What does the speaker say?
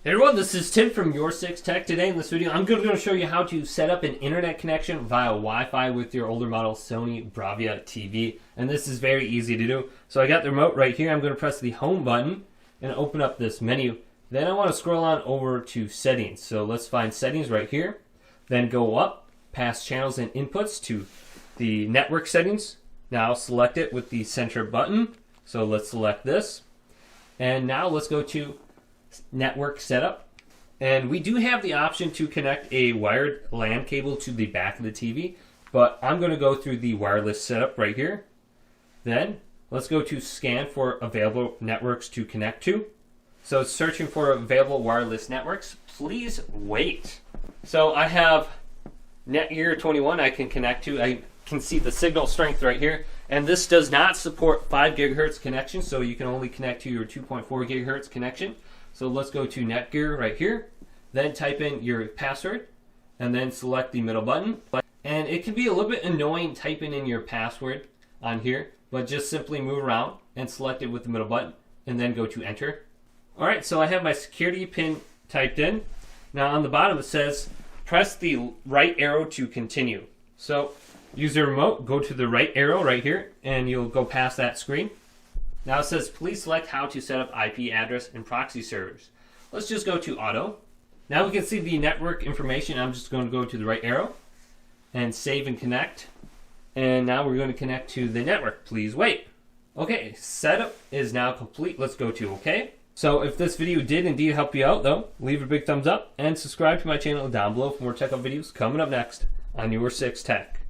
Hey everyone, this is Tim from YourSixTech. Today in this video, I'm going to show you how to set up an internet connection via Wi-Fi with your older model Sony Bravia TV. And this is very easy to do. So I got the remote right here. I'm going to press the home button and open up this menu. Then I want to scroll on over to settings. So let's find settings right here. Then go up, past channels and inputs to the network settings. Now select it with the center button. So let's select this. And now let's go to network setup, and we do have the option to connect a wired LAN cable to the back of the TV, but I'm going to go through the wireless setup right here. Then let's go to scan for available networks to connect to. So it's searching for available wireless networks. Please wait. So I have Netgear 21 I can connect to. I can see the signal strength right here, and this does not support 5 gigahertz connection, so you can only connect to your 2.4 gigahertz connection. So let's go to Netgear right here, then type in your password, and then select the middle button. And it can be a little bit annoying typing in your password on here, but just simply move around and select it with the middle button, and then go to enter. Alright, so I have my security pin typed in. Now on the bottom it says, press the right arrow to continue. So use the remote, go to the right arrow right here, and you'll go past that screen. Now it says, please select how to set up IP address and proxy servers. Let's just go to auto. Now we can see the network information. I'm just going to go to the right arrow and save and connect. And now we're going to connect to the network. Please wait. Okay, setup is now complete. Let's go to OK. So if this video did indeed help you out though, leave a big thumbs up and subscribe to my channel down below for more tech up videos coming up next on YourSixTech.